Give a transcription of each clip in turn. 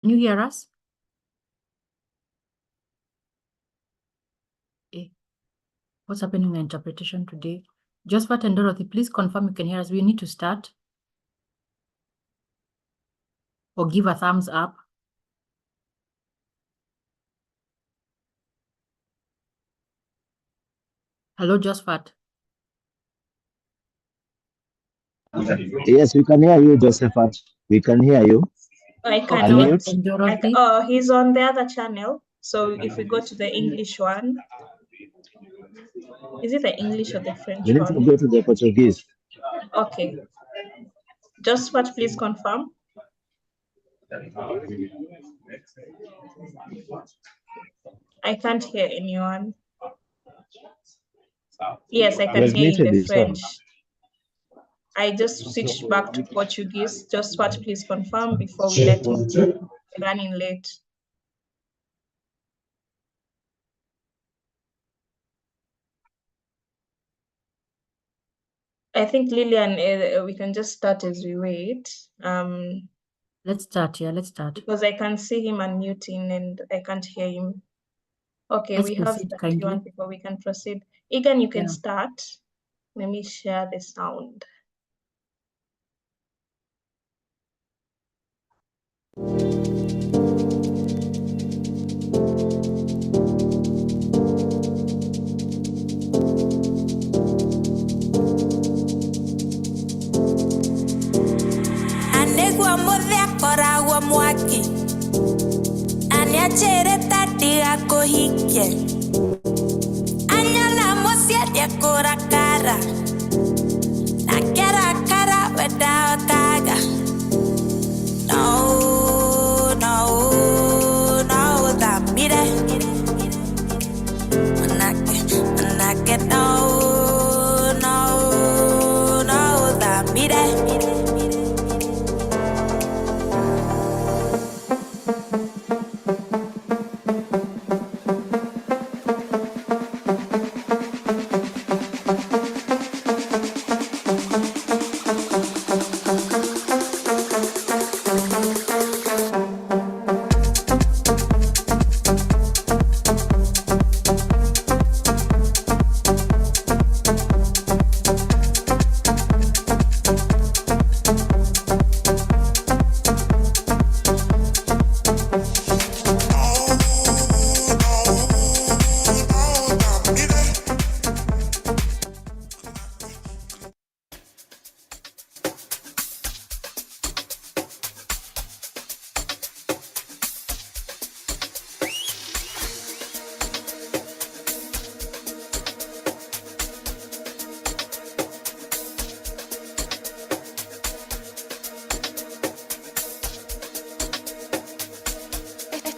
Can you hear us? What's happening in interpretation today? Josephat and Dorothy, please confirm you can hear us. We need to start. Or give a thumbs up. Hello, Josephat. Yes, we can hear you, Josephat. We can hear you. I cannot. Dorothy? He's on the other channel. So if we go to the English one, is it the English or the French You need to one? go to the Portuguese. Okay. Josephat, please confirm. I can't hear anyone. Yes, I can hear in the French. I just switched back to Portuguese. Josephat, please confirm before we let him go. We're running late. I think Lillian, we can just start as we wait. Let's start, yeah, let's start. Because I can see him unmuting and I can't hear him. Okay, Let's we have proceed 31 kindly. people. We can proceed. Egan, you can Yeah. start. Let me share the sound. Anegwa modhe koragwa mwaki Aniachere tati akohike Anyala mosia dia korakara Nakera kara weda otaga No, no, no, damire Manake, no, no, no, damire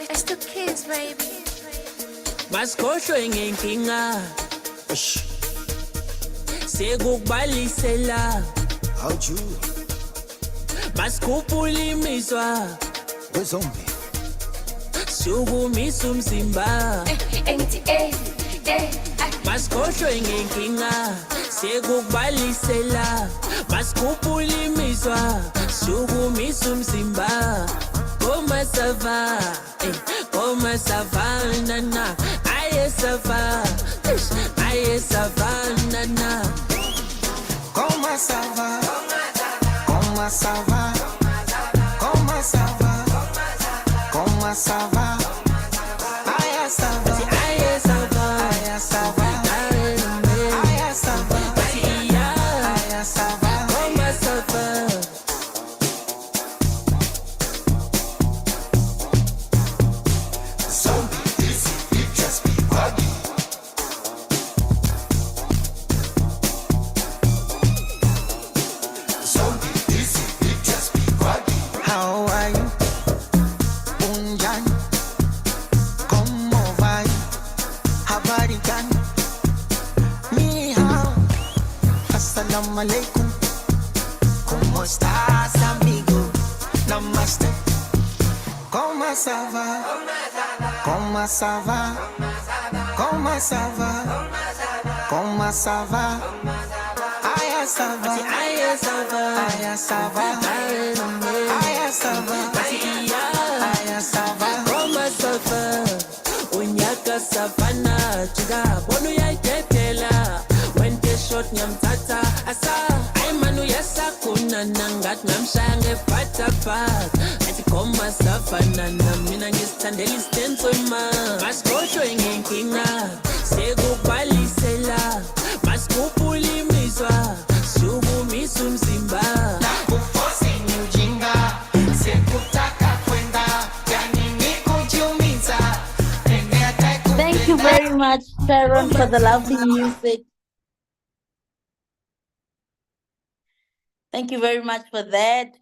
It's the kids, baby. Maskosho ingenkinga Sekukubalisela How'd you? Maskuphulimiswa Kwezombie. Sukumisa umzimba Maskosho ingenkinga Sekukubalisela Maskuphulimiswa Sukumisa umzimba Koma sava, koma sava, nana. Aye sava, aye sava, nana. Comment ça va? Comment ça va? Comment ça va? Comment ça va? Aïe, ça va. Aye sava, Aïe, ça va. aye Aïe, ça va. Aïe, ça va. koma sava. Zombie, easy, you just be buggy. Zombie, easy, you just be buggy. How are you? Unjan, ¿cómo va? Habari gani? Ni hao. Assalamu alaikum. ¿Cómo estás, amigo? Namaste. ¿Cómo ça va? Comment ça va? Comment ça va? Comment ça va? Aïe, ça va. Aye sava, Aïe, ça va. aye Aïe, ça va. Aye Aïe, ngathi ngamshaya ngephathaphatha athi khoma safanana mina ngisithandela isitenso ma masikhohlwe ngenkinga sekubhalisela masikhuphula imizwa siukumisa umzimba Kuforcing ujinga, sikutaka kwenda, yani nikujiumiza. Thank you very much, Sharon, for the lovely music. Thank you very much for that.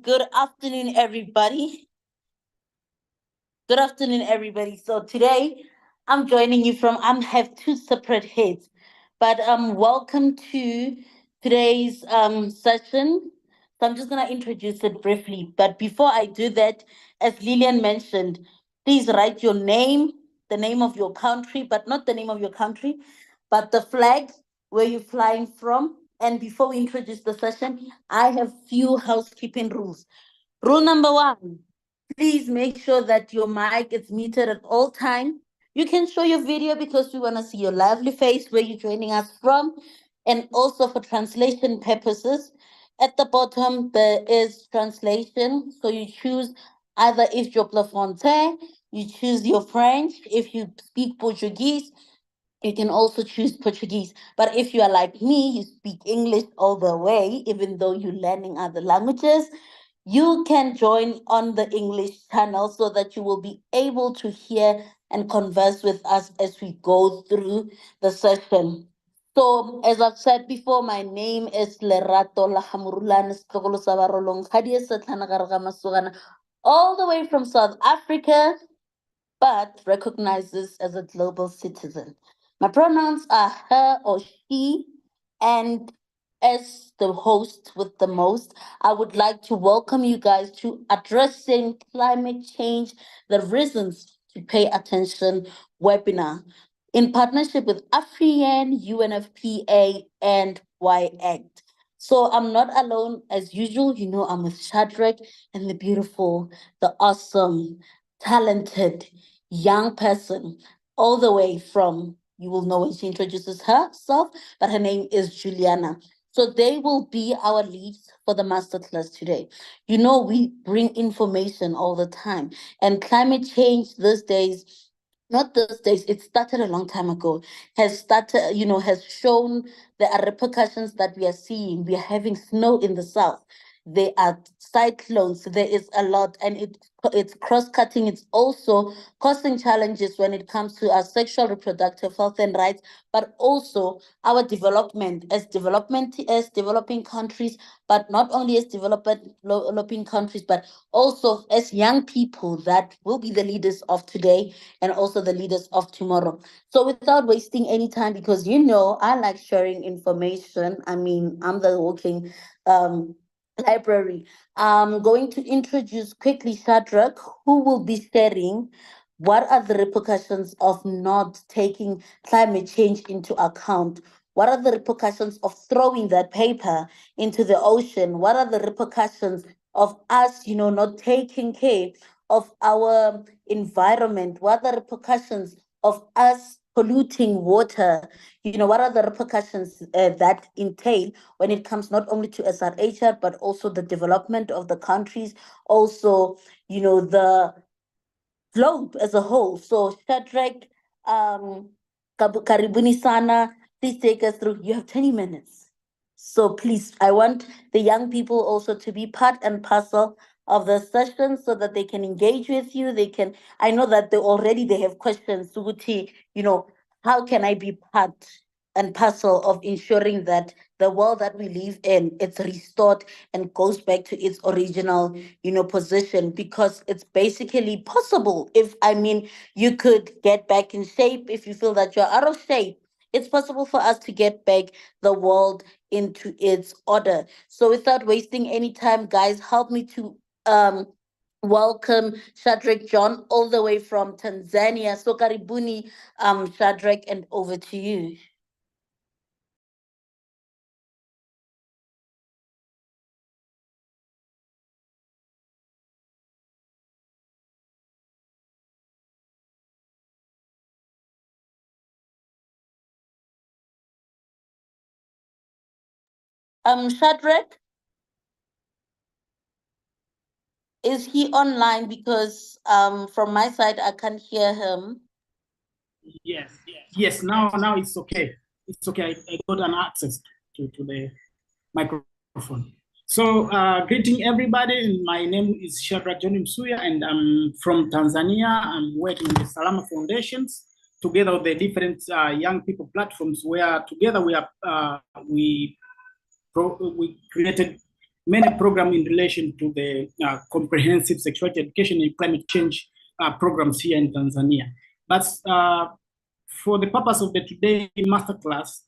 Good afternoon, everybody. Good afternoon, everybody. So today I'm joining you from I have two separate heads, but welcome to today's session. So I'm just gonna introduce it briefly. But before I do that, as Lillian mentioned, please write your name, the name of your country, but not the name of your country, but the flag where you're flying from. And before we introduce the session, I have few housekeeping rules. Rule number one, please make sure that your mic is muted at all time. You can show your video because we want to see your lively face where you're joining us from, and also for translation purposes. At the bottom, there is translation. So you choose either if you're Plafonte, you choose your French. If you speak Portuguese, you can also choose Portuguese. But if you are like me, you speak English all the way, even though you're learning other languages, you can join on the English channel so that you will be able to hear and converse with us as we go through the session. So, as I've said before, my name is Lerato Lahamurulana Skogolo Savarolong Hadia Satlana Gargamasugana, all the way from South Africa, but recognizes as a global citizen. My pronouns are her or she, and as the host with the most, I would like to welcome you guys to Addressing Climate Change, the Reasons to Pay Attention webinar in partnership with AFRIEN, UNFPA, and YACT. So I'm not alone as usual. You know, I'm with Shadrach and the beautiful, the awesome, talented young person, all the way from, you will know when she introduces herself, but her name is Juliana. So they will be our leads for the masterclass today. You know, we bring information all the time, and climate change these days, not these days, it started a long time ago, has started, you know, has shown there are repercussions that we are seeing. We are having snow in the south. There are cyclones. There is a lot, and it's cross-cutting. It's also causing challenges when it comes to our sexual reproductive health and rights, but also our development as developing countries, but not only as developing countries, but also as young people that will be the leaders of today and also the leaders of tomorrow. So without wasting any time, because you know I like sharing information. I mean, I'm the walking library. I'm going to introduce quickly Shadrach, who will be sharing what are the repercussions of not taking climate change into account. What are the repercussions of throwing that paper into the ocean? What are the repercussions of us, you know, not taking care of our environment? What are the repercussions of us polluting water? You know, what are the repercussions that entail when it comes not only to SRHR, but also the development of the countries, also, you know, the globe as a whole. So Shadrach, Karibuni Sana, please take us through. You have 20 minutes. So please, I want the young people also to be part and parcel of the session so that they can engage with you. They can, I know that they have questions. Suguti, you know, how can I be part and parcel of ensuring that the world that we live in, it's restored and goes back to its original, you know, position, because it's basically possible. If, I mean, you could get back in shape. If you feel that you're out of shape, it's possible for us to get back the world into its order. So without wasting any time, guys, help me to welcome Shadrach John all the way from Tanzania. So karibuni, Shadrach, and over to you. Shadrach? Is he online? Because from my side, I can't hear him. Yes. Now it's okay. It's okay. I got an access to the microphone. So greeting everybody. My name is Shadrack John Msuya, and I'm from Tanzania. I'm working with Salama Foundations together with the different young people platforms, where together we created many programs in relation to the comprehensive sexuality education and climate change programs here in Tanzania. But for the purpose of the today masterclass,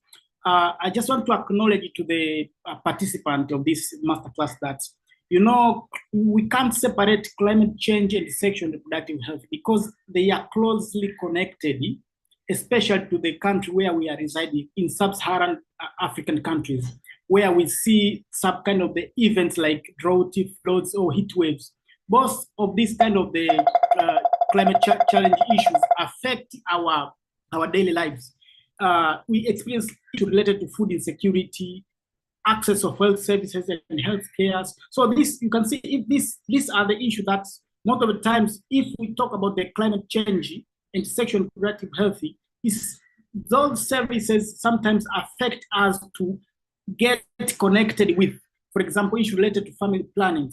I just want to acknowledge to the participant of this masterclass that, you know, we can't separate climate change and sexual and reproductive health because they are closely connected, especially to the country where we are residing, in sub-Saharan African countries, where we see some kind of the events like drought, floods, or heat waves. Both of these kind of the climate challenge issues affect our daily lives. We experience issues related to food insecurity, access of health services and health care. So this, you can see, if these are the issues that most of the times, if we talk about the climate change and sexual and reproductive health, those services sometimes affect us to get connected with, for example, issues related to family planning.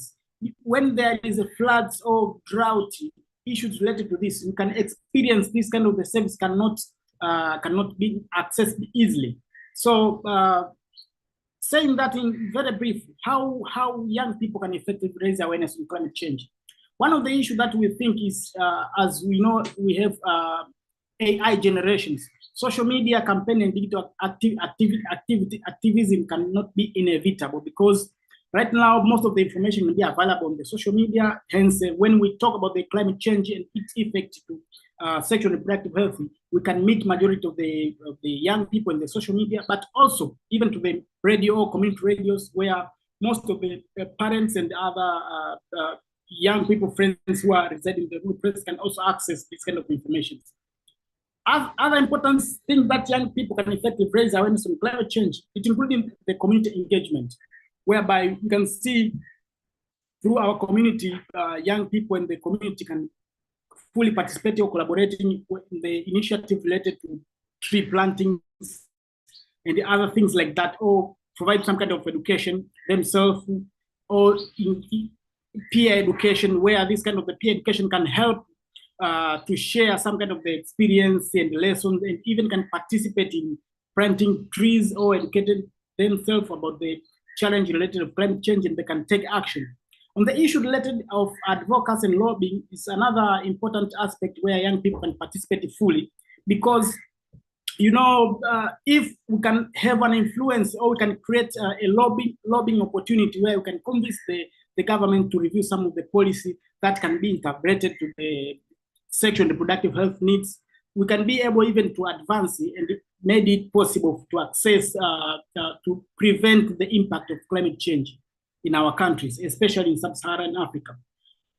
When there is a floods or drought, issues related to this, you can experience this kind of the service cannot be accessed easily. So saying that in very brief, how young people can effectively raise awareness on climate change. One of the issues that we think is, as we know, we have AI generations. Social media campaign and digital activism cannot be inevitable because right now most of the information will be available on the social media. Hence, when we talk about the climate change and its effect to sexual and reproductive health, we can meet majority of the young people in the social media, but also even to the radio or community radios, where most of the parents and other young people, friends who are residing in the rural place can also access this kind of information. Other important things that young people can effectively raise awareness on climate change, it including the community engagement, whereby you can see through our community, young people in the community can fully participate or collaborating in the initiative related to tree plantings and the other things like that, or provide some kind of education themselves, or in peer education, where this kind of the peer education can help to share some kind of the experience and lessons, and even can participate in planting trees or educating themselves about the challenge related to climate change, and they can take action. On the issue related of advocacy and lobbying is another important aspect where young people can participate fully, because, you know, if we can have an influence, or we can create a lobbying opportunity where we can convince the government to review some of the policy that can be integrated to the sexual and reproductive health needs, we can be able even to advance and made it possible to access, to prevent the impact of climate change in our countries, especially in sub-Saharan Africa.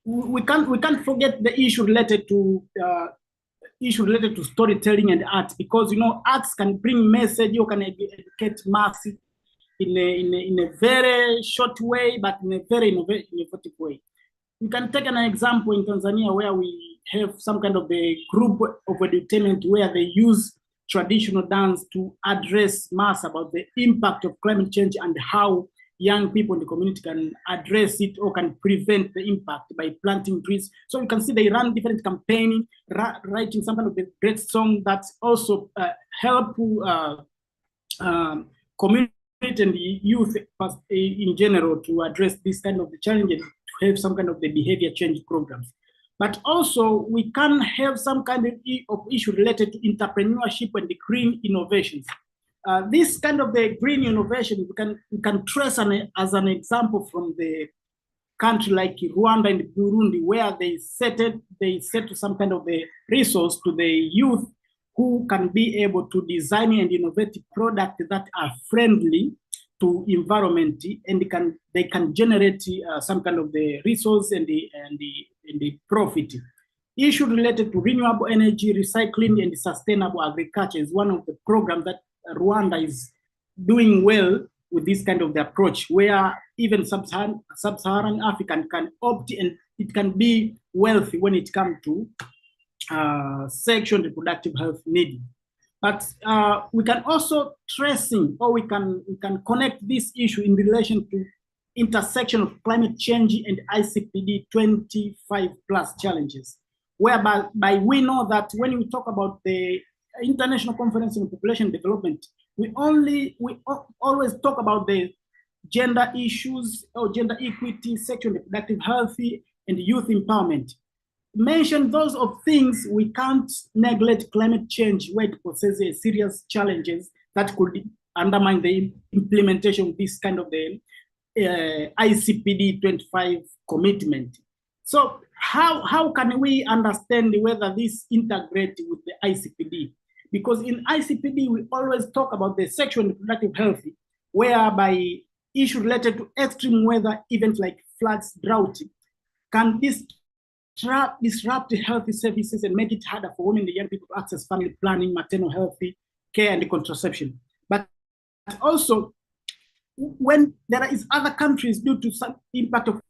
We can't forget the issue related to storytelling and art, because, you know, arts can bring message, you can educate masses in a very short way, but in a very innovative way. We can take an example in Tanzania, where we have some kind of a group of entertainment where they use traditional dance to address mass about the impact of climate change and how young people in the community can address it or can prevent the impact by planting trees. So you can see they run different campaigning, writing some kind of a great song that also help community and the youth in general to address this kind of the challenges, to have some kind of the behavior change programs. But also we can have some kind of issue related to entrepreneurship and the green innovations. This kind of the green innovation, we can trace as an example from the country like Rwanda and Burundi, where they set some kind of a resource to the youth who can be able to design and innovate products that are friendly to environment, and they can generate some kind of the resource and the profit. Issue related to renewable energy, recycling, and sustainable agriculture is one of the programs that Rwanda is doing well with this kind of the approach, where even sub-Saharan African can opt and it can be wealthy when it comes to sexual and reproductive health needs. But we can also tracing, or we can connect this issue in relation to intersection of climate change and ICPD 25 plus challenges, whereby we know that when we talk about the International Conference on Population Development, we always talk about the gender issues or gender equity, sexual and reproductive health, and youth empowerment. Mention those of things, we can't neglect climate change, where it possesses serious challenges that could undermine the implementation of this kind of the ICPD 25 commitment. So how can we understand whether this integrate with the ICPD? Because in ICPD, we always talk about the sexual and reproductive health, whereby issues related to extreme weather events like floods, drought, can disrupt healthy services and make it harder for women and young people to access family planning, maternal health care, and contraception. But also, when there is other countries, due to some impact of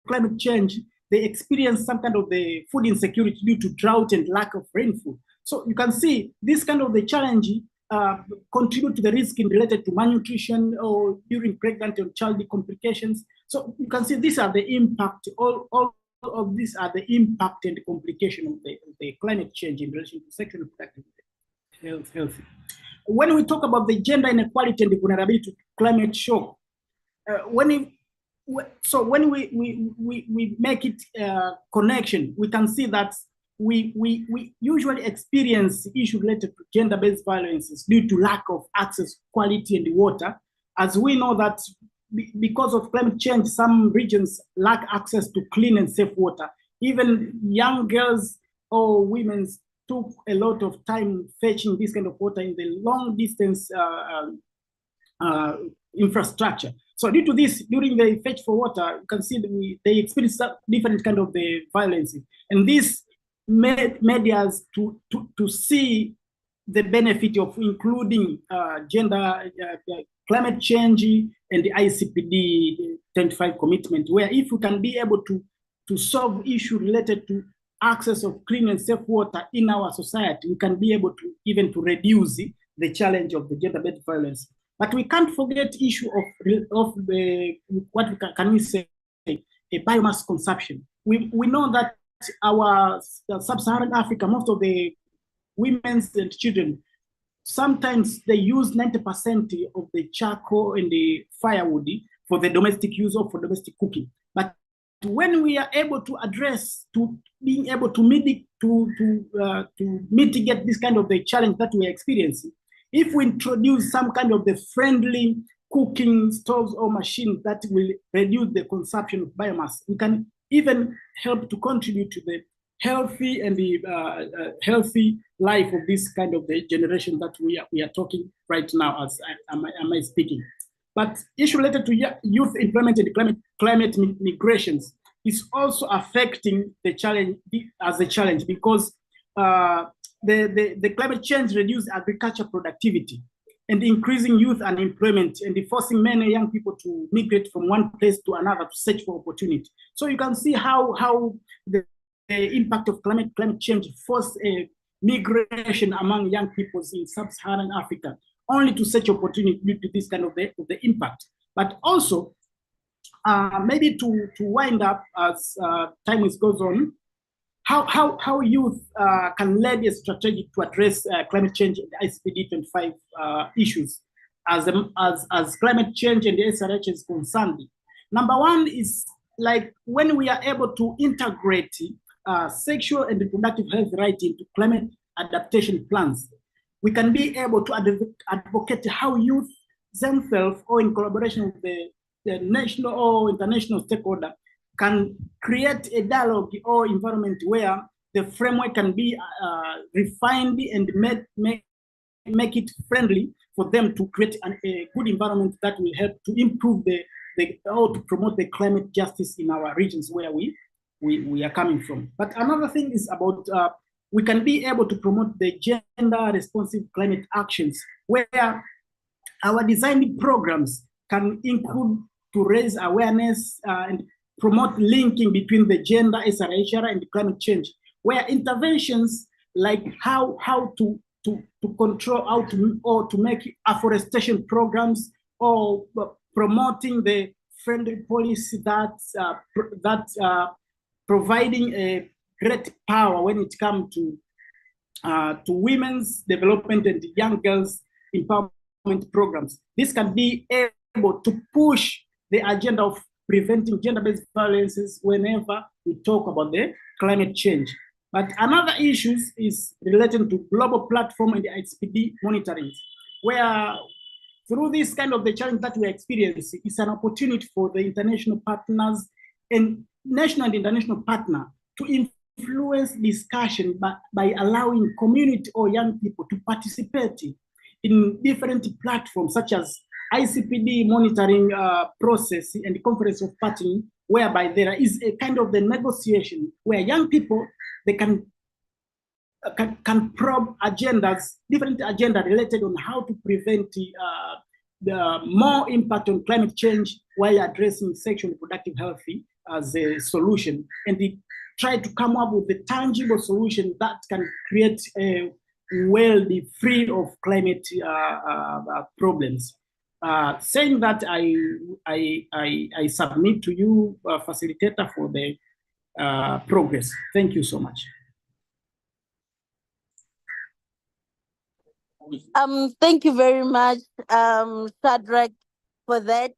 climate change, they experience some kind of the food insecurity due to drought and lack of rainfall. So you can see this kind of the challenge contribute to the risk related to malnutrition or during pregnancy or child complications. So you can see these are the impact, all of these are the impact and the complication of the climate change in relation to sexual and reproductive health. When we talk about the gender inequality and the vulnerability to climate shock, when we make it connection, we can see that we usually experience issues related to gender-based violences due to lack of access, quality, and water. As we know that because of climate change, some regions lack access to clean and safe water. Even young girls or women took a lot of time fetching this kind of water in the long distance infrastructure. So due to this, during the fetch for water, you can see they experience different kind of the violence. And this made us to see the benefit of including gender, climate change, and the ICPD 25 commitment, where if we can be able to solve issues related to access of clean and safe water in our society, we can be able to even to reduce the challenge of the gender-based violence. But we can't forget issue of the what can we say, a biomass consumption. We know that our sub-Saharan Africa, most of the women and children, sometimes they use 90% of the charcoal and the firewood for the domestic use or for domestic cooking. But when we are able to address, to being able to mitigate this kind of the challenge that we are experiencing, if we introduce some kind of the friendly cooking stoves or machines that will reduce the consumption of biomass, we can even help to contribute to the healthy and the healthy life of this kind of the generation that we are talking right now as am I speaking. But issue related to youth employment and climate migrations is also affecting the challenge as a challenge, because the climate change reduces agriculture productivity and increasing youth unemployment and forcing many young people to migrate from one place to another to search for opportunity. So you can see how the impact of climate change force a migration among young people in sub-Saharan Africa, only to search opportunity due to this kind of the impact. But also, maybe to wind up as time goes on, how youth can lead a strategy to address climate change and ICPD 25 issues as climate change and the SRH is concerned. Number one is like when we are able to integrate sexual and reproductive health right into climate adaptation plans, we can be able to advocate how youth themselves, or in collaboration with the national or international stakeholder, can create a dialogue or environment where the framework can be refined and make it friendly for them to create a good environment that will help to improve or to promote the climate justice in our regions where we are coming from. But another thing is about we can be able to promote the gender responsive climate actions, where our designing programs can include to raise awareness and promote linking between the gender, SRHR, and climate change, where interventions like how to control, to make afforestation programs, or promoting the friendly policy that providing a great power when it comes to women's development and young girls empowerment programs. This can be able to push the agenda of preventing gender-based violences whenever we talk about the climate change. But another issue is related to global platform and the ICPD monitoring, where through this kind of the challenge that we experience, it's an opportunity for the international partners and national and international partner to influence discussion by allowing community or young people to participate in different platforms such as ICPD monitoring process and the conference of parties, whereby there is a kind of the negotiation where young people, they can probe agendas, different agenda related on how to prevent the more impact on climate change while addressing sexual and reproductive health as a solution, and they try to come up with a tangible solution that can create a world free of climate problems. Saying that, I submit to you, facilitator, for the progress. Thank you so much. Thank you very much, Shadrach, for that.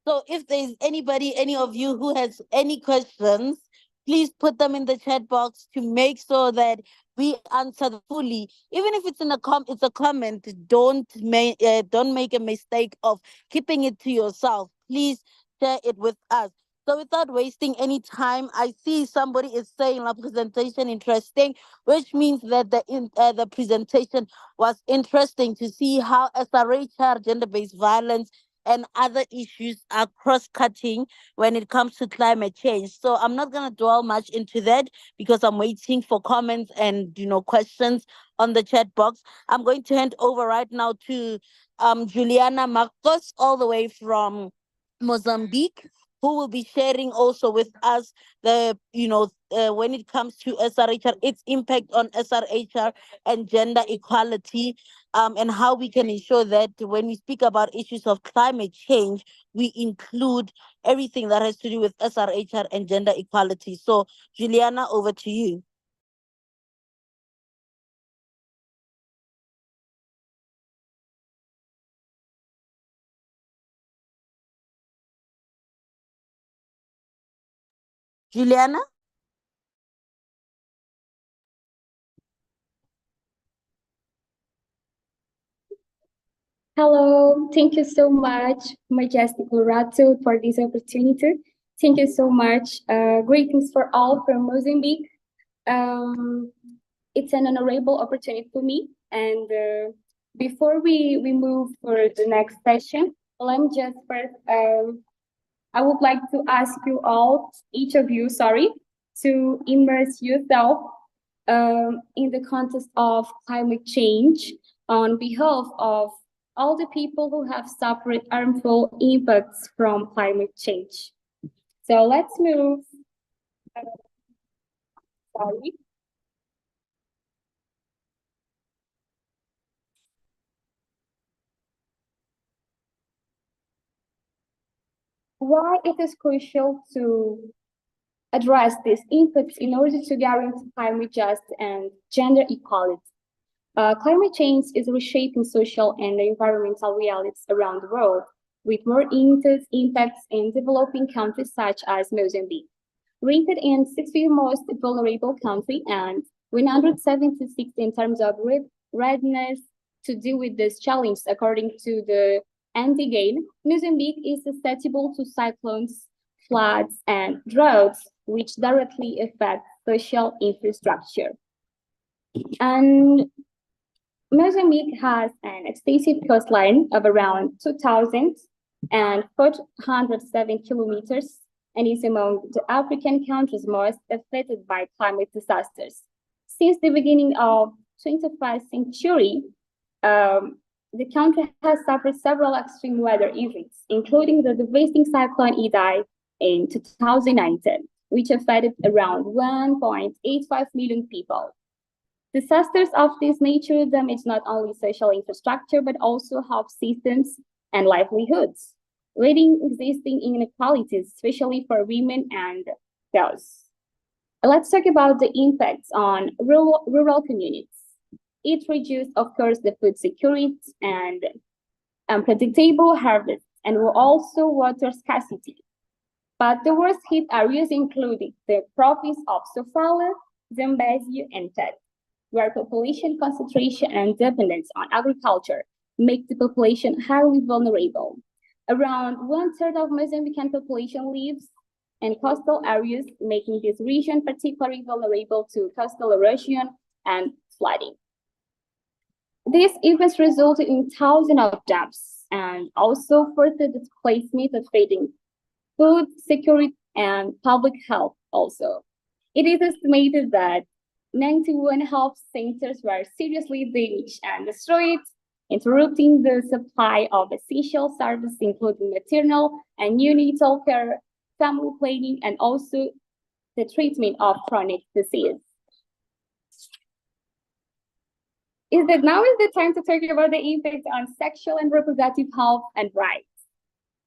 So if there's anybody, any of you who has any questions, please put them in the chat box to make sure that we answer fully. Even if it's it's a comment, don't make a mistake of keeping it to yourself. Please share it with us. So without wasting any time, I see somebody is saying la presentation interesting, which means that the presentation was interesting to see how SRHR, gender-based violence, and other issues are cross-cutting when it comes to climate change. So I'm not going to dwell much into that because I'm waiting for comments and questions on the chat box. I'm going to hand over right now to Juliana Marcos, all the way from Mozambique, who will be sharing also with us the, when it comes to SRHR, its impact on SRHR and gender equality, and how we can ensure that when we speak about issues of climate change, we include everything that has to do with SRHR and gender equality. So, Juliana, over to you. Juliana? Hello, thank you so much, Majestic Lorato, for this opportunity. Thank you so much. Greetings for all from Mozambique. It's an honorable opportunity for me. And before we move for the next session, let me just first, I would like to ask you all, each of you, to immerse yourself in the context of climate change on behalf of all the people who have suffered harmful impacts from climate change. So let's move. Why it is crucial to address these impacts in order to guarantee climate justice and gender equality. Climate change is reshaping social and environmental realities around the world, with more intense impacts in developing countries such as Mozambique. Ranked in 60th most vulnerable country and 176 in terms of readiness to deal with this challenge, according to the Antigain, Mozambique is susceptible to cyclones, floods, and droughts, which directly affect social infrastructure. And Mozambique has an extensive coastline of around 2,407 kilometers and is among the African countries most affected by climate disasters. Since the beginning of the 21st century, the country has suffered several extreme weather events, including the devastating cyclone Idai in 2019, which affected around 1.85 million people. Disasters of this nature damage not only social infrastructure, but also health systems and livelihoods, leading existing inequalities, especially for women and girls. Let's talk about the impacts on rural communities. It reduced, of course, the food security and unpredictable harvests, and also water scarcity. But the worst hit areas included the province of Sofala, Zambezia, and Tete, where population concentration and dependence on agriculture make the population highly vulnerable. Around 1/3 of Mozambican population lives in coastal areas, making this region particularly vulnerable to coastal erosion and flooding. These events resulted in thousands of deaths and also further displacement affecting food security and public health also. It is estimated that 91 health centers were seriously damaged and destroyed, interrupting the supply of essential services including maternal and neonatal care, family planning, and also the treatment of chronic disease. Is that now is the time to talk about the impact on sexual and reproductive health and rights?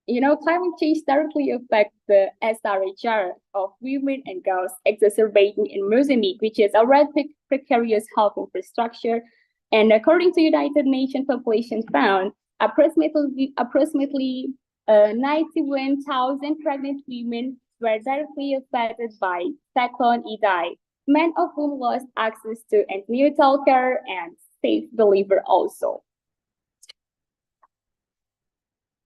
You know, climate change directly affects the SRHR of women and girls, exacerbating in Mozambique, which is already precarious health infrastructure. And according to United Nations Population Fund, approximately 91,000 pregnant women were directly affected by Cyclone Idai, many of whom lost access to antenatal care and safe delivery also.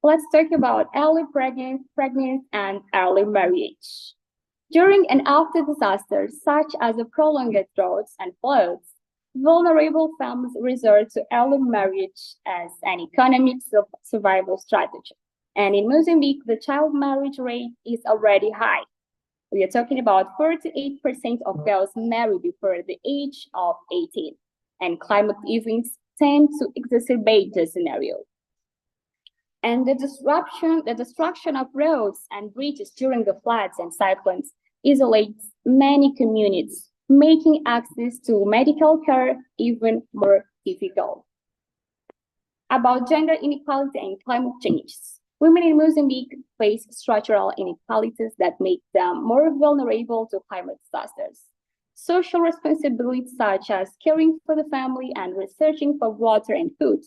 Let's talk about early pregnancy and early marriage. During and after disasters such as the prolonged droughts and floods, vulnerable families resort to early marriage as an economic survival strategy. And in Mozambique, the child marriage rate is already high. We are talking about 48% of girls marry before the age of 18, and climate events tend to exacerbate the scenario. And the destruction of roads and bridges during the floods and cyclones isolates many communities, making access to medical care even more difficult. About gender inequality and climate change. Women in Mozambique face structural inequalities that make them more vulnerable to climate disasters. Social responsibilities such as caring for the family and researching for water and food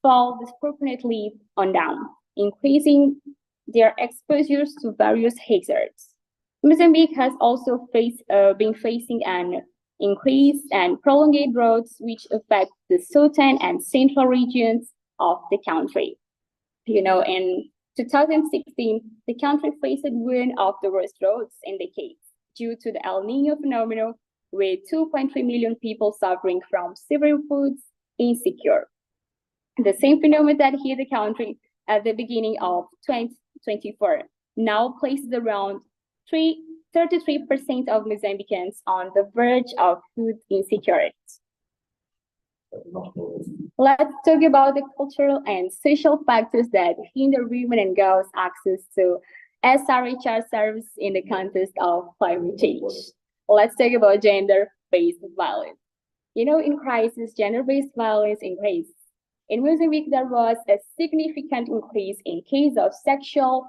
fall disproportionately on them, increasing their exposures to various hazards. Mozambique has also been facing an increased and prolonged droughts which affect the southern and central regions of the country. You know, in 2016, the country faced one of the worst droughts in decades due to the El Niño phenomenon, with 2.3 million people suffering from severe food insecurity. The same phenomenon that hit the country at the beginning of 2024 now places around 33% of Mozambicans on the verge of food insecurity. Let's talk about the cultural and social factors that hinder women and girls' access to SRHR service in the context of climate change. Let's talk about gender-based violence. You know, in crisis, gender-based violence increased. In Mozambique, there was a significant increase in cases of sexual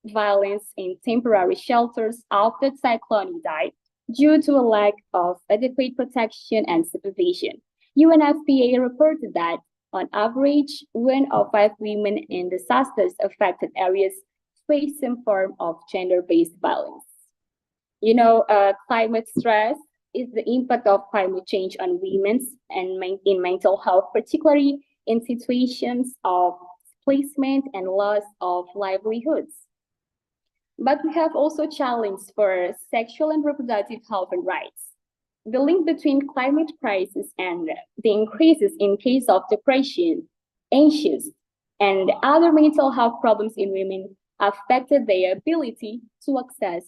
violence in temporary shelters after Cyclone Idai due to a lack of adequate protection and supervision. UNFPA reported that, on average, 1 of 5 women in disasters-affected areas face some form of gender-based violence. You know, climate stress is the impact of climate change on women's and in mental health, particularly in situations of displacement and loss of livelihoods. But we have also challenges for sexual and reproductive health and rights. The link between climate crisis and the increases in case of depression, anxious, and other mental health problems in women affected their ability to access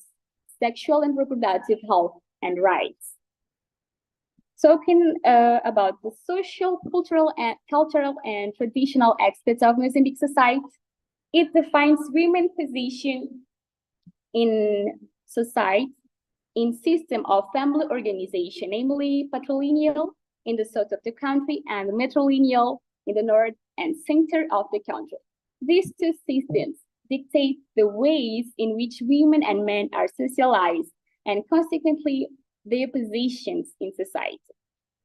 sexual and reproductive health and rights. Talking about the social, cultural, and traditional aspects of Mozambique society, it defines women's position in society in system of family organization, namely patrilineal in the south of the country and matrilineal in the north and center of the country. These two systems dictate the ways in which women and men are socialized and consequently their positions in society.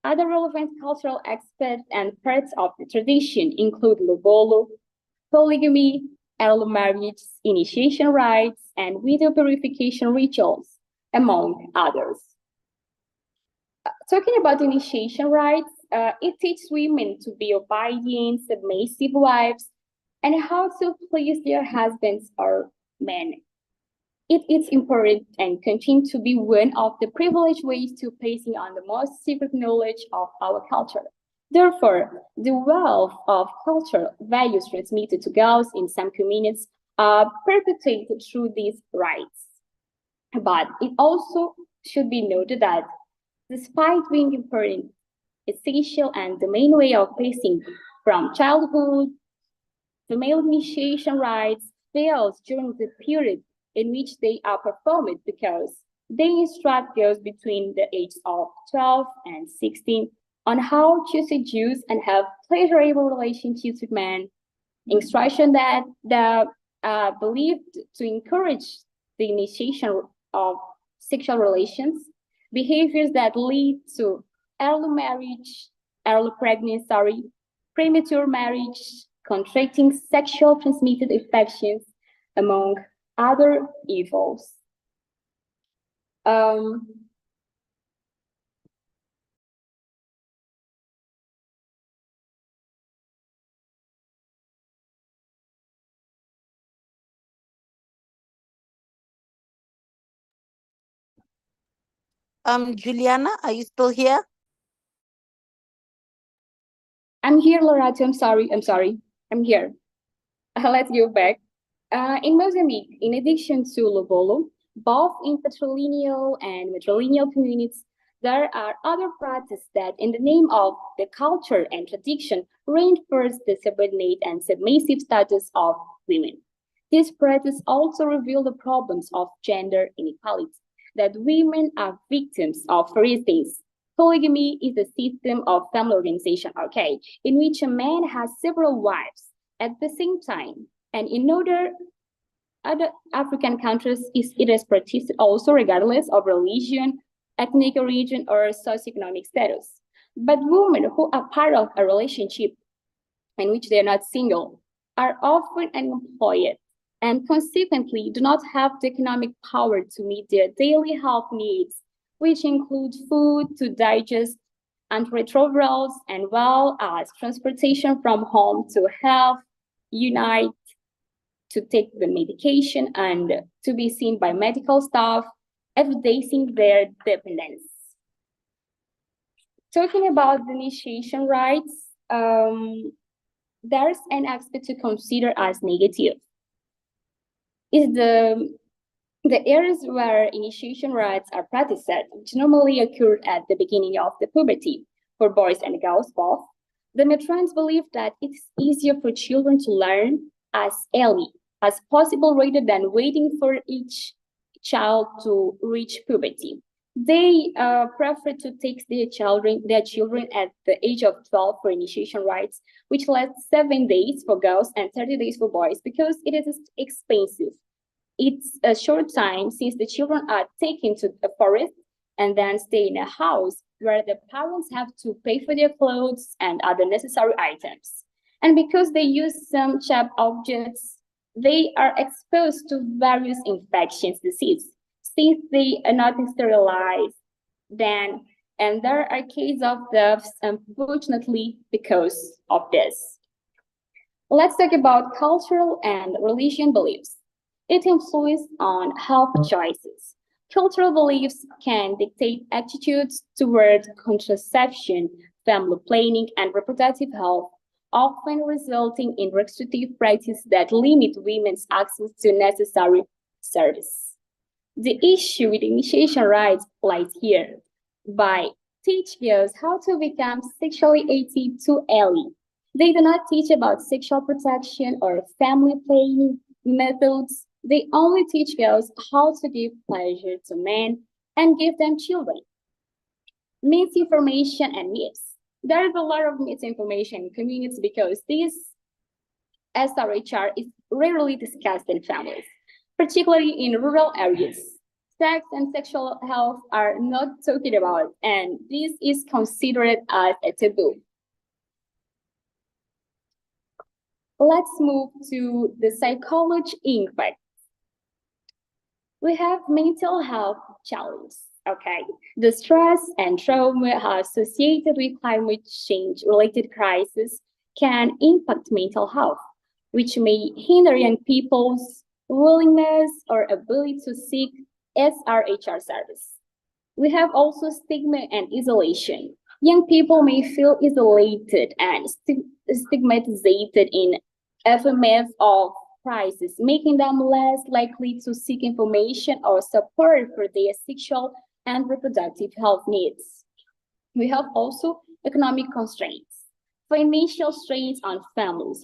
Other relevant cultural aspects and parts of the tradition include lobolo, polygamy, early marriage, initiation rites, and widow purification rituals, among others. Talking about initiation rites, it teaches women to be obedient, submissive wives, and how to please their husbands or men. It is important and continues to be one of the privileged ways to passing on the most secret knowledge of our culture. Therefore, the wealth of cultural values transmitted to girls in some communities are perpetuated through these rites. But it also should be noted that despite being important, essential, and the main way of passing from childhood, female initiation rites fails during the period in which they are performed because they instruct girls between the ages of 12 and 16 on how to seduce and have pleasurable relationships with men, instruction that believed to encourage the initiation of sexual relations, behaviors that lead to early marriage, early pregnancy, premature marriage, contracting sexual transmitted infections, among other evils. Juliana, are you still here? I'm here, Lorato. I'm sorry. I'm here. Let's go back. In Mozambique, in addition to lobolo, both in patrilineal and matrilineal communities, there are other practices that, in the name of the culture and tradition, reinforce the subordinate and submissive status of women. These practices also reveal the problems of gender inequality that women are victims of. For instance, polygamy is a system of family organization, in which a man has several wives at the same time. And in other African countries, it is practiced also regardless of religion, ethnic origin, or socioeconomic status. But women who are part of a relationship in which they are not single are often unemployed and consequently do not have the economic power to meet their daily health needs, which include food to digest, antiretrovirals, and well as transportation from home to health unit, to take the medication, and to be seen by medical staff, evidencing their dependence. Talking about the initiation rites, there's an aspect to consider as negative. Is the areas where initiation rites are practiced, which normally occur at the beginning of the puberty for boys and girls both. The matrons believe that it's easier for children to learn as early as possible rather than waiting for each child to reach puberty. They prefer to take their children at the age of 12 for initiation rites, which lasts 7 days for girls and 30 days for boys, because it is expensive. It's a short time since the children are taken to a forest and then stay in a house where the parents have to pay for their clothes and other necessary items. And because they use some sharp objects, they are exposed to various infections, diseases, since they are not sterilized then, and there are cases of deaths, unfortunately, because of this. Let's talk about cultural and religion beliefs. It influences on health choices. Cultural beliefs can dictate attitudes toward contraception, family planning, and reproductive health, often resulting in restrictive practices that limit women's access to necessary service. The issue with initiation rites lies here. By teach girls how to become sexually active too early, they do not teach about sexual protection or family planning methods, They only teach girls how to give pleasure to men and give them children. Misinformation and myths. There is a lot of misinformation in communities because this SRHR is rarely discussed in families, particularly in rural areas. Sex and sexual health are not talked about, and this is considered as a taboo. Let's move to the psychology impact. We have mental health challenges. Okay, the stress and trauma associated with climate change related crises can impact mental health, which may hinder young people's willingness or ability to seek SRHR service. We have also stigma and isolation. Young people may feel isolated and stigmatized in aftermath of crisis, making them less likely to seek information or support for their sexual and reproductive health needs. We have also economic constraints, financial strains on families.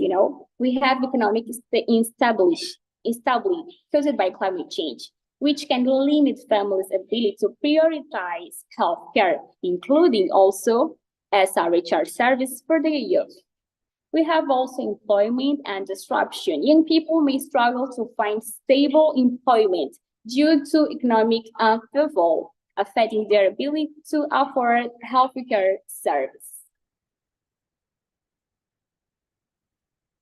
We have economic instability caused by climate change, which can limit families' ability to prioritize healthcare, including also SRHR service for their youth. We have also employment and disruption. Young people may struggle to find stable employment due to economic upheaval, affecting their ability to afford healthcare service.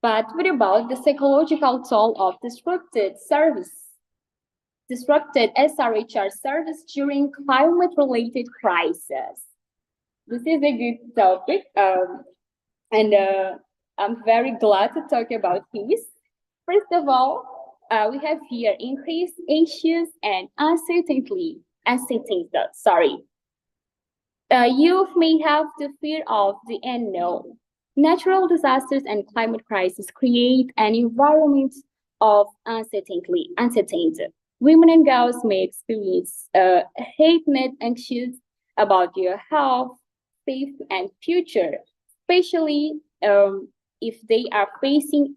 But what about the psychological toll of disrupted SRHR service during climate-related crises? This is a good topic, and I'm very glad to talk about this. First of all, we have here increased anxious and uncertainty. Youth may have the fear of the unknown. Natural disasters and climate crises create an environment of uncertainty. Women and girls may experience heightened anxious about their health, safety, and future, especially if they are facing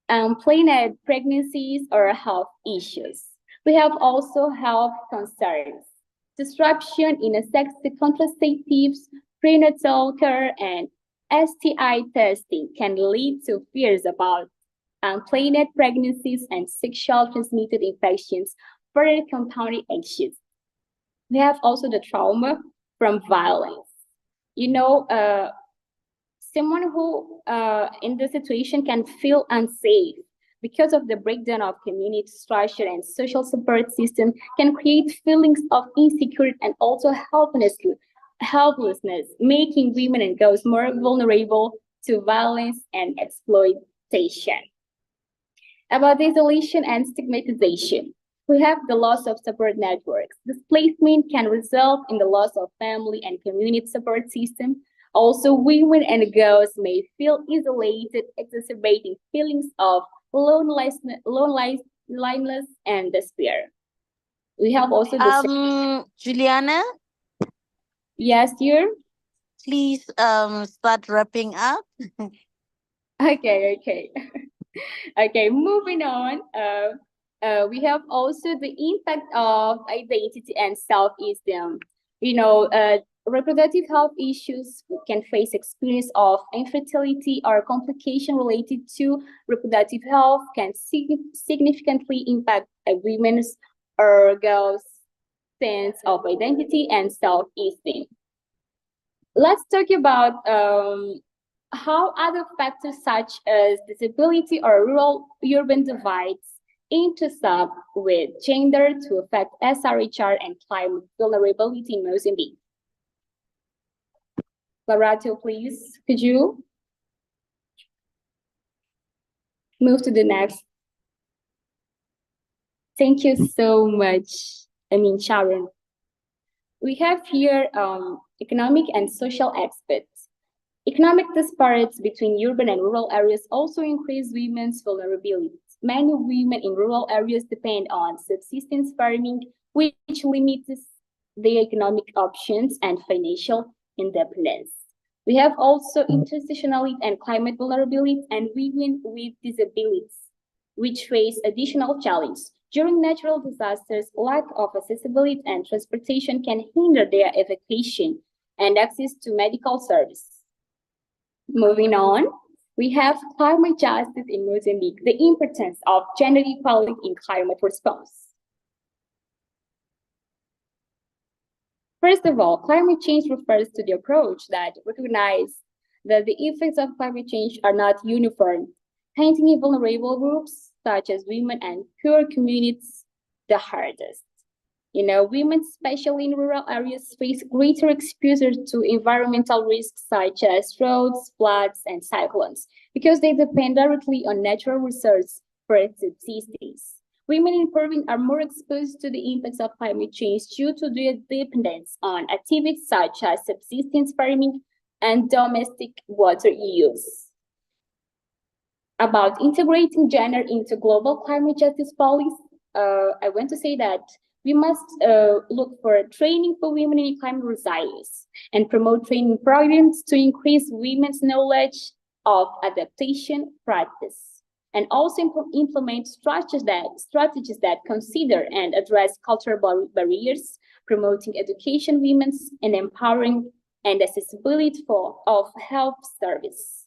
unplanned pregnancies or health issues. We have also health concerns. Disruption in sex contraceptives, prenatal care, and STI testing can lead to fears about unplanned pregnancies and sexual transmitted infections, further compounding anxiety. We have also the trauma from violence. Someone who in this situation can feel unsafe because of the breakdown of community structure and social support system can create feelings of insecurity and also helplessness, making women and girls more vulnerable to violence and exploitation. About isolation and stigmatization, we have the loss of support networks. Displacement can result in the loss of family and community support system. Also, women and girls may feel isolated, exacerbating feelings of loneliness and despair. We have also Juliana, yes, dear. please start wrapping up. Okay. Okay, moving on. We have also the impact of identity and self-esteem. Reproductive health issues can face experience of infertility or complication related to reproductive health can significantly impact a woman's or girl's sense of identity and self-esteem. Let's talk about how other factors such as disability or rural-urban divides intersect with gender to affect SRHR and climate vulnerability in Mozambique. Larato, please, could you move to the next? Thank you so much, Sharon. We have here economic and social aspects. Economic disparities between urban and rural areas also increase women's vulnerability. Many women in rural areas depend on subsistence farming, which limits their economic options and financial independence. We have also intersectionality and climate vulnerability and women with disabilities. which face additional challenges. During natural disasters, lack of accessibility and transportation can hinder their evacuation and access to medical services. Moving on, we have climate justice in Mozambique, the importance of gender equality in climate response. First of all, climate change refers to the approach that recognizes that the effects of climate change are not uniform, painting vulnerable groups such as women and poor communities the hardest. Women, especially in rural areas, face greater exposure to environmental risks such as droughts, floods, and cyclones, because they depend directly on natural resources for its existence. Women in poverty are more exposed to the impacts of climate change due to their dependence on activities such as subsistence farming and domestic water use. About integrating gender into global climate justice policy, I want to say that we must look for training for women in climate resilience and promote training programs to increase women's knowledge of adaptation practice, and also implement strategies that consider and address cultural barriers, promoting education women's and empowering and accessibility of health service.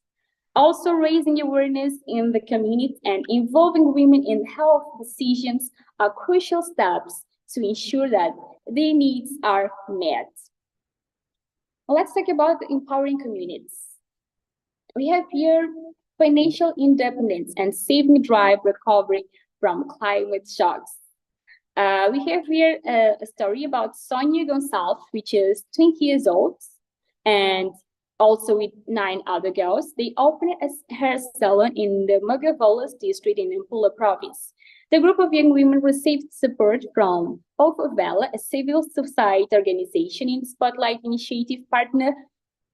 Also raising awareness in the community and involving women in health decisions are crucial steps to ensure that their needs are met. Let's talk about empowering communities. We have here financial independence and saving drive recovery from climate shocks. We have here a story about Sonia Gonçalves, which is 20 years old, and also with 9 other girls. They opened a hair salon in the Magavelas district in Nampula province. The group of young women received support from O Favela, a civil society organization in Spotlight Initiative Partner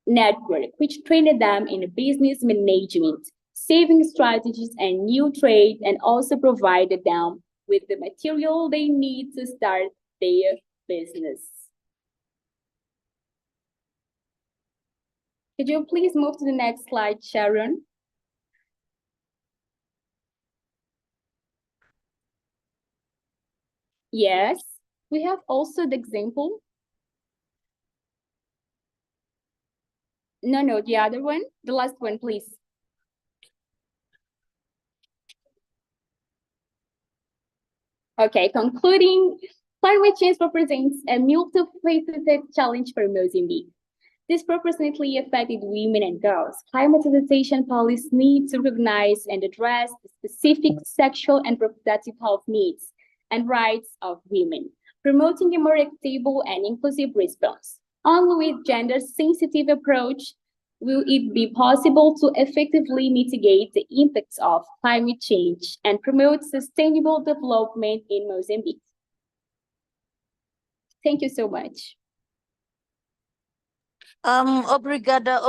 Network, which trained them in business management, saving strategies, and new trade, and also provided them with the material they need to start their business. Could you please move to the next slide, Sharon? Yes, we have also the example. No, the other one, the last one, please. Okay, concluding, climate change represents a multifaceted challenge for Mozambique. Disproportionately affected women and girls. Climate adaptation policies need to recognize and address the specific sexual and reproductive health needs and rights of women, promoting a more equitable and inclusive response. Only with gender-sensitive approach will it be possible to effectively mitigate the impacts of climate change and promote sustainable development in Mozambique. Thank you so much. Obrigada,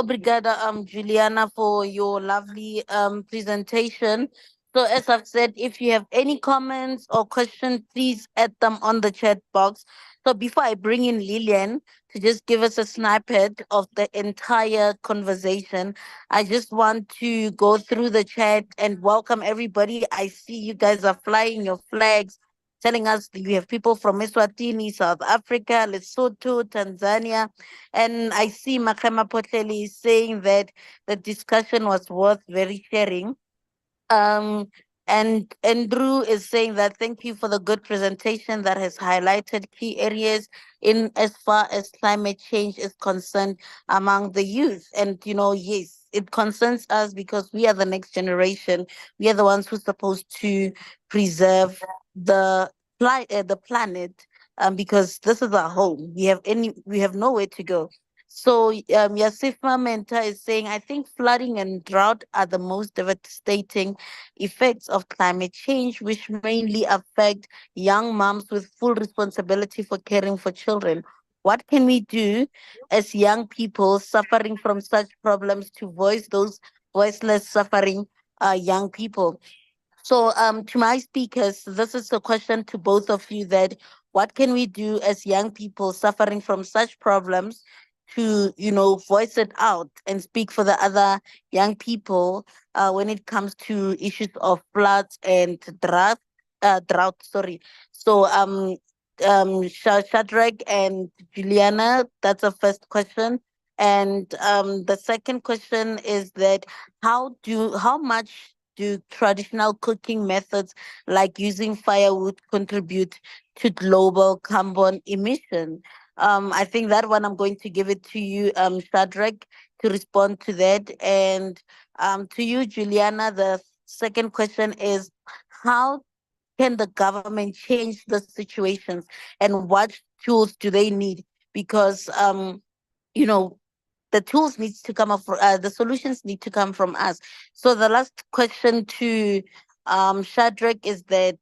Juliana, for your lovely presentation. So as I've said, if you have any comments or questions, please add them on the chat box. So before I bring in Lillian to just give us a snippet of the entire conversation, I just want to go through the chat and welcome everybody. I see you guys are flying your flags, telling us that you have people from Eswatini, South Africa, Lesotho, Tanzania. And I see Makema Potleli saying that the discussion was worth very sharing. And Andrew is saying that thank you for the good presentation that has highlighted key areas in as far as climate change is concerned among the youth. And, yes, it concerns us because we are the next generation. We are the ones who are supposed to preserve the planet, because this is our home. We have nowhere to go. So Yasifa Menta is saying, I think flooding and drought are the most devastating effects of climate change, which mainly affect young moms with full responsibility for caring for children. What can we do as young people suffering from such problems to voice those voiceless suffering young people? So to my speakers, this is a question to both of you, that what can we do as young people suffering from such problems to, voice it out and speak for the other young people when it comes to issues of floods and drought. Sorry. So Shadrach and Juliana, that's the first question. And the second question is that how much do traditional cooking methods like using firewood contribute to global carbon emission? I think that one I'm going to give it to you, Shadrach, to respond to that. And to you, Juliana, the second question is how can the government change the situations and what tools do they need? Because you know, the tools needs to come up the solutions need to come from us. So the last question to Shadrach is that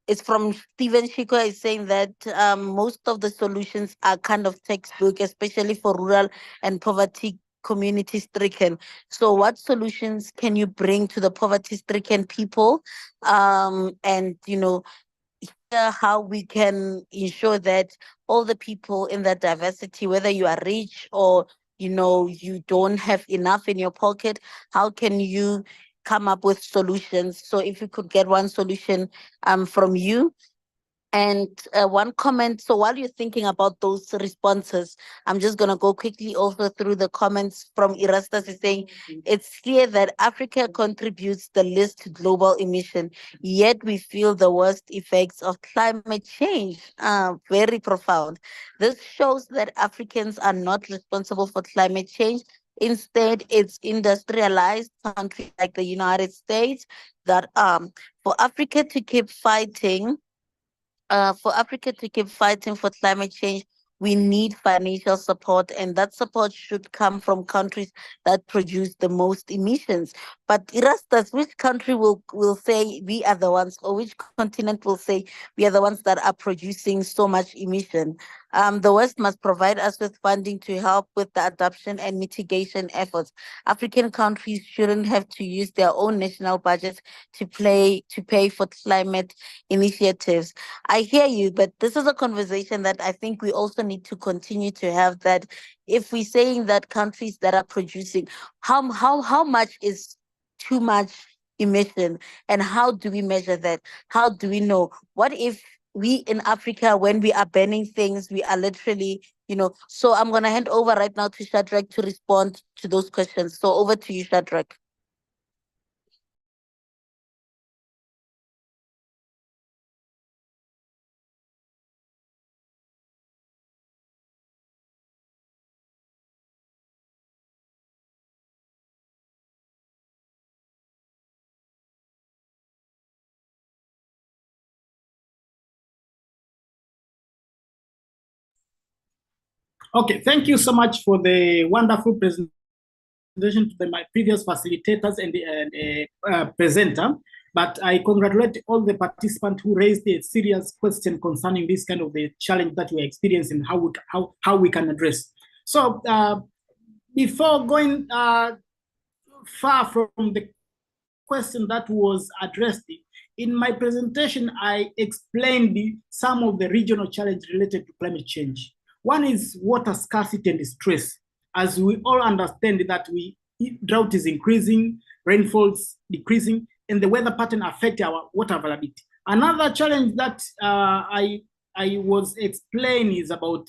it's from Stephen Shiko is saying that most of the solutions are kind of textbook, especially for rural and poverty community stricken. So what solutions can you bring to the poverty stricken people? And how we can ensure that all the people in that diversity, whether you are rich or you don't have enough in your pocket, how can you come up with solutions? So if you could get one solution from you. And one comment, so while you're thinking about those responses, I'm just going to go quickly over through the comments from Erastus is saying, it's clear that Africa contributes the least to global emission, yet we feel the worst effects of climate change. Very profound. This shows that Africans are not responsible for climate change. Instead, it's industrialized countries like the United States that for Africa to keep fighting for climate change, we need financial support, and that support should come from countries that produce the most emissions. But Erastus, which country will say we are the ones, or which continent will say we are the ones that are producing so much emission? The West must provide us with funding to help with the adoption and mitigation efforts. African countries shouldn't have to use their own national budgets to pay for climate initiatives. I hear you, but this is a conversation that I think we also need to continue to have, that if we're saying that countries that are producing, how much is too much emission, and how do we measure that? How do we know? What if we in Africa, when we are banning things, we are literally, so I'm going to hand over right now to Shadrach to respond to those questions. So over to you, Shadrach. Okay, thank you so much for the wonderful presentation to my previous facilitators and the presenter. But I congratulate all the participants who raised a serious question concerning this kind of the challenge that we are experiencing, how we can address. So before going far from the question that was addressed, in my presentation, I explained some of the regional challenges related to climate change. One is water scarcity and stress. As we all understand that drought is increasing, rainfalls decreasing, and the weather pattern affect our water availability. Another challenge that I was explaining is about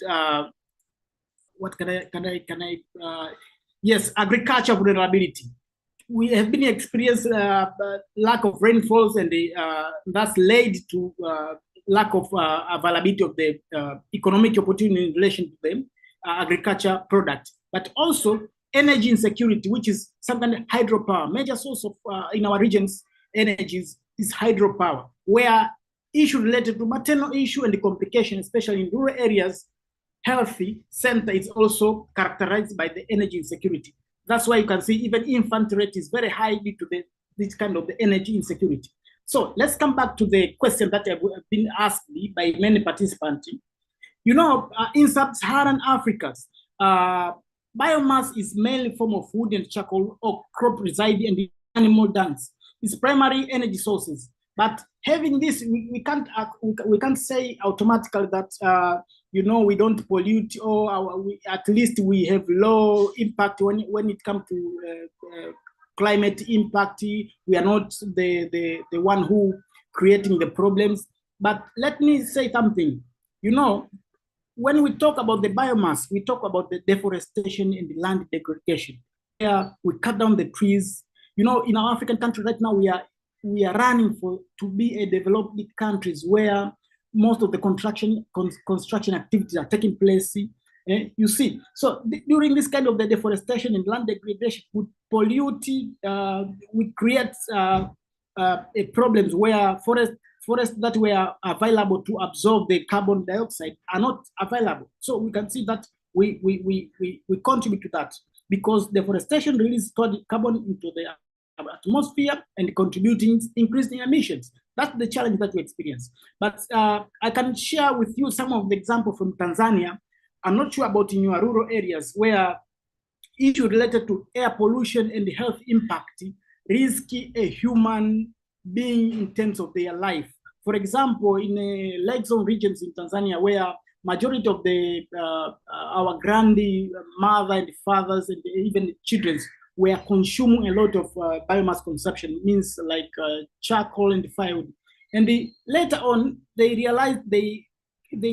yes, agriculture vulnerability. We have been experiencing lack of rainfalls, and that's led to lack of availability of the economic opportunity in relation to the agriculture product, but also energy insecurity, which is some kind of hydropower. Major source of in our regions energies is hydropower, where issue related to maternal issue and the complication, especially in rural areas, healthy center is also characterized by the energy insecurity. That's why you can see even infant rate is very high due to this kind of the energy insecurity. So let's come back to the question that have been asked by many participants. In sub-Saharan Africa, biomass is mainly form of wood and charcoal or crop residing in the animal dung. It's primary energy sources. But having this, we can't say automatically that we don't pollute, or at least we have low impact when it comes to climate impact. We are not the one who creating the problems. But let me say something. You know, when we talk about the biomass, we talk about the deforestation and the land degradation. Where we cut down the trees. You know, in our African country right now, we are running to be a developed countries where most of the construction activities are taking place. You see, so during this kind of the deforestation and land degradation, we pollute, we create problems where forests that were available to absorb the carbon dioxide are not available. So we can see that we contribute to that because deforestation releases carbon into the atmosphere and contributing increasing emissions. That's the challenge that we experience. But I can share with you some of the examples from Tanzania. I'm not sure about in your rural areas where issues related to air pollution and health impact risk a human being in terms of their life. For example, in lake zone regions in Tanzania, where majority of our grandmother and fathers and even children were consuming a lot of biomass consumption, means like charcoal and firewood. And later on, they realized they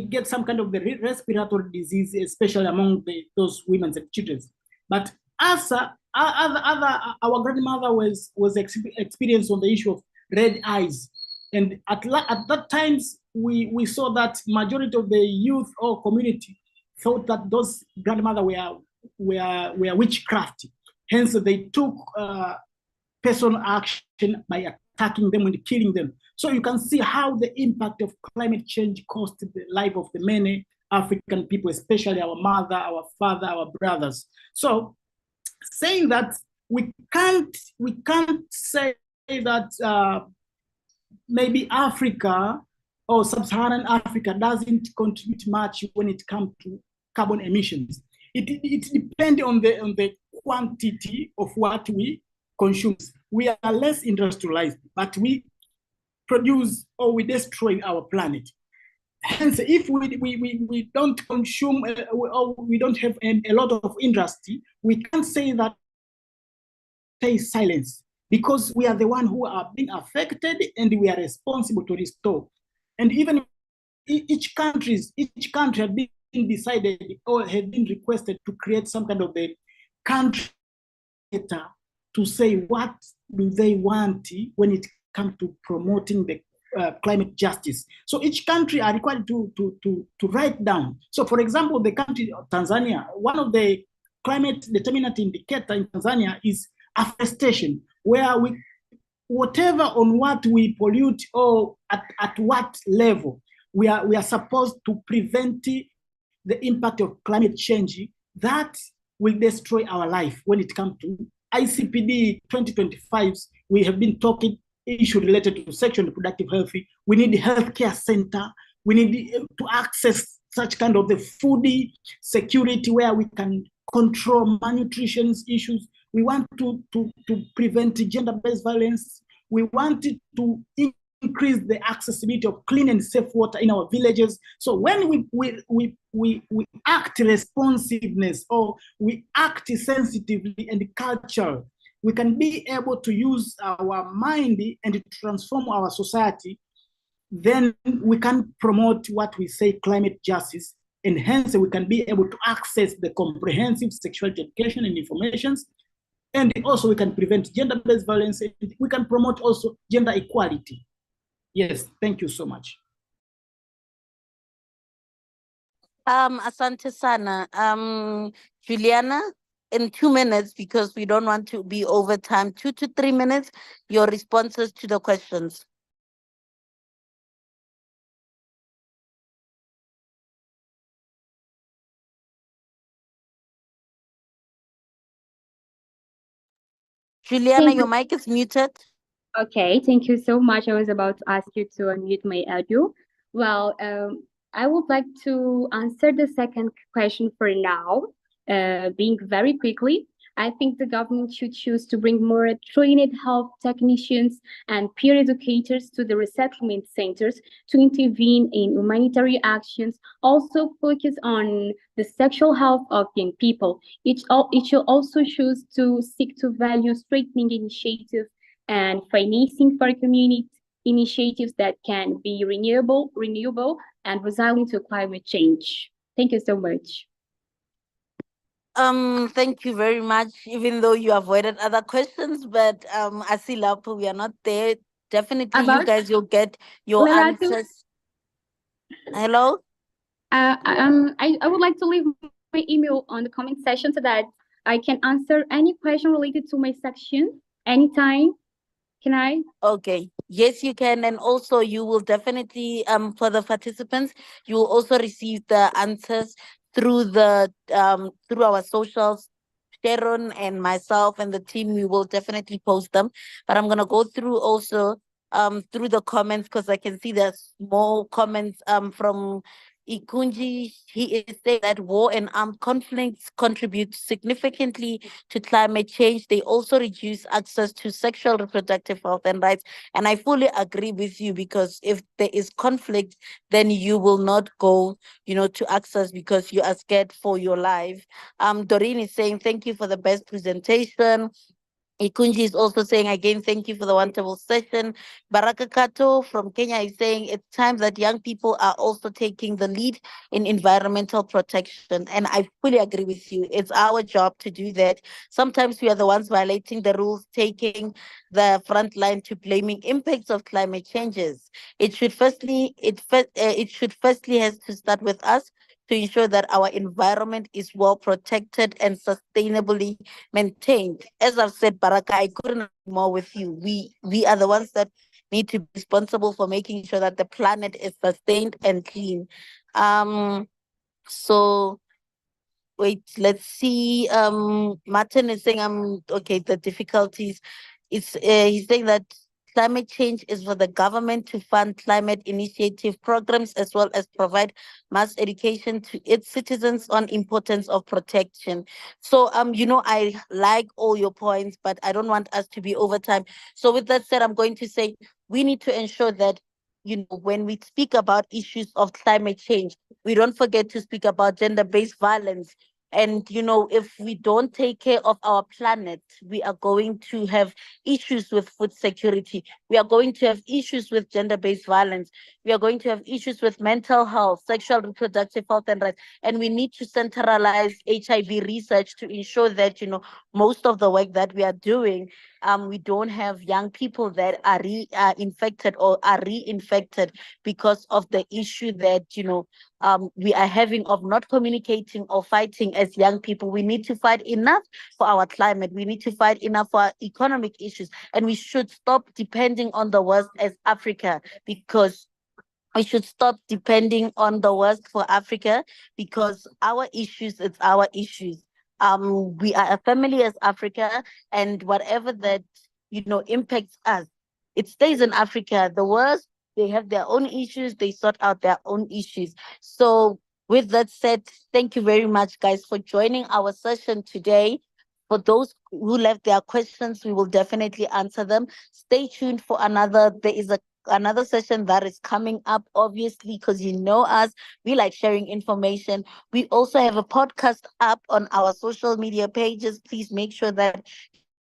get some kind of the respiratory disease, especially among those women and children. But after our grandmother was experienced on the issue of red eyes. And at that times, we saw that majority of the youth or community thought that those grandmother were witchcraft. Hence, they took personal action by attacking them and killing them. So you can see how the impact of climate change cost the life of the many African people, especially our mother, our father, our brothers. So saying that we can't say that maybe Africa or sub-Saharan Africa doesn't contribute much when it comes to carbon emissions. It depends on the quantity of what we consume. We are less industrialized, but we produce or we destroy our planet. Hence, if we don't consume or we don't have a lot of industry, we can't say that stay silence because we are the one who are being affected and we are responsible to restore. And even each country had been decided or had been requested to create some kind of a country data to say what do they want when it comes to promoting the climate justice. So each country are required to write down. So for example, the country of Tanzania, one of the climate determinant indicator in Tanzania is afforestation, where whatever on what we pollute or at what level, we are supposed to prevent the impact of climate change that will destroy our life. When it comes to ICPD 2025, we have been talking issue related to sexual and reproductive health. We need a healthcare center. We need to access such kind of the food security where we can control malnutrition issues. We want to prevent gender-based violence. We want to increase the accessibility of clean and safe water in our villages. So when we act responsiveness or we act sensitively and culture, we can be able to use our mind and transform our society. Then we can promote what we say climate justice, and hence we can be able to access the comprehensive sexuality education and information. And also we can prevent gender-based violence. We can promote also gender equality. Yes, thank you so much. Asante sana. Juliana, in 2 minutes, because we don't want to be over time, 2 to 3 minutes, your responses to the questions. Juliana, your mic is muted. Okay, thank you so much. I was about to ask you to unmute my audio. Well, I would like to answer the second question for now, being very quickly. I think the government should choose to bring more trained health technicians and peer educators to the resettlement centers to intervene in humanitarian actions, also focus on the sexual health of young people. It should also choose to seek to value strengthening initiatives and financing for community initiatives that can be renewable, and resilient to climate change. Thank you so much. Thank you very much, even though you avoided other questions, but Asilapo, we are not there. Definitely you About guys, you'll get your Leratu? answers. Hello? I would like to leave my email on the comment section so that I can answer any question related to my section anytime. Can I? Okay. Yes, you can. And also you will definitely for the participants, you will also receive the answers through the through our socials. Sharon and myself and the team, we will definitely post them. But I'm gonna go through also through the comments because I can see there's more comments from Ikunji. He is saying that war and armed conflicts contribute significantly to climate change. They also reduce access to sexual reproductive health and rights. And I fully agree with you, because if there is conflict, then you will not go, to access because you are scared for your life. Doreen is saying, thank you for the best presentation. Ikunji is also saying, again, thank you for the wonderful session. Baraka Kato from Kenya is saying, it's time that young people are also taking the lead in environmental protection. And I fully agree with you. It's our job to do that. Sometimes we are the ones violating the rules, taking the front line to blaming impacts of climate changes. It should firstly has to start with us, to ensure that our environment is well protected and sustainably maintained. As I've said, Baraka, I couldn't agree more with you. We are the ones that need to be responsible for making sure that the planet is sustained and clean. So wait, let's see. Martin is saying, okay, the difficulties. He's saying that climate change is for the government to fund climate initiative programs, as well as provide mass education to its citizens on importance of protection. So, I like all your points, but I don't want us to be over time. So with that said, I'm going to say we need to ensure that, when we speak about issues of climate change, we don't forget to speak about gender-based violence. And, if we don't take care of our planet, we are going to have issues with food security. We are going to have issues with gender-based violence. We are going to have issues with mental health, sexual reproductive health and rights. And we need to centralize HIV research to ensure that, most of the work that we are doing, we don't have young people that are infected or are reinfected because of the issue that, we are having of not communicating or fighting as young people. We need to fight enough for our climate. We need to fight enough for our economic issues. And we should stop depending on the West as Africa, because we should stop depending on the West for Africa, because our issues, it's our issues. We are a family as Africa, and whatever that, impacts us, it stays in Africa. The West, they have their own issues, they sort out their own issues. So with that said, thank you very much, guys, for joining our session today. For those who left their questions, we will definitely answer them. Stay tuned for there is another session that is coming up, obviously, because us, we like sharing information. We also have a podcast up on our social media pages. Please make sure that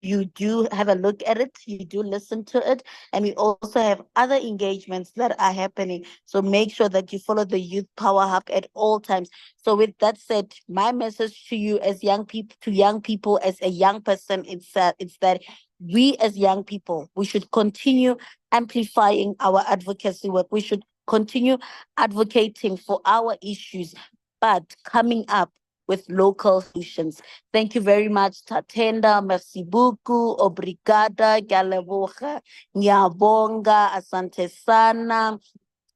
you do have a look at it, you do listen to it, and we also have other engagements that are happening. So make sure that you follow the Youth Power Hub at all times. So with that said, my message to you as young people, as a young person, it's that we as young people, we should continue amplifying our advocacy work. We should continue advocating for our issues, but coming up with local solutions. Thank you very much, Tatenda, merci beaucoup, obrigada, galeboja, nyabonga, asante sana,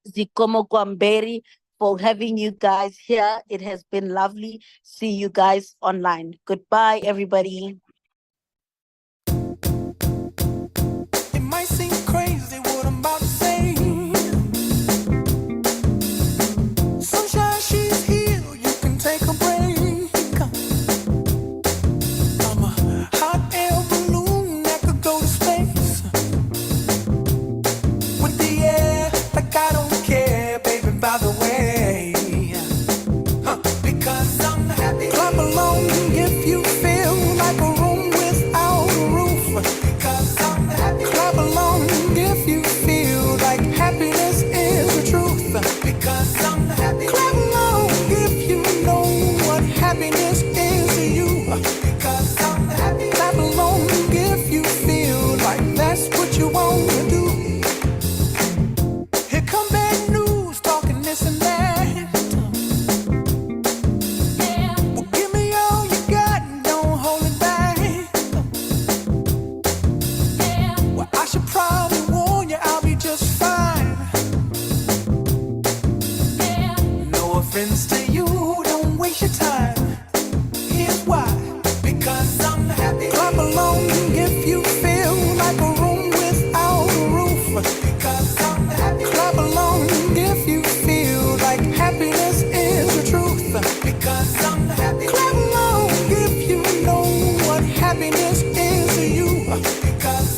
zikomo kwamberi, for having you guys here. It has been lovely. See you guys online. Goodbye, everybody. It might seem crazy what I'm about to say. Sunshine, she's here, you can take a break. I'm a because I'm happy. Clap along if you feel like that's what you want to do. Here come bad news, talking this and that. Well, give me all you got and don't hold it back. Well, I should probably warn you, I'll be just fine. No offense to you, don't waste your time. Here's why. Because I'm happy. Clap along if you feel like a room without a roof. Because I'm happy. Clap along if you feel like happiness is the truth. Because I'm happy. Clap along if you know what happiness is to you. Because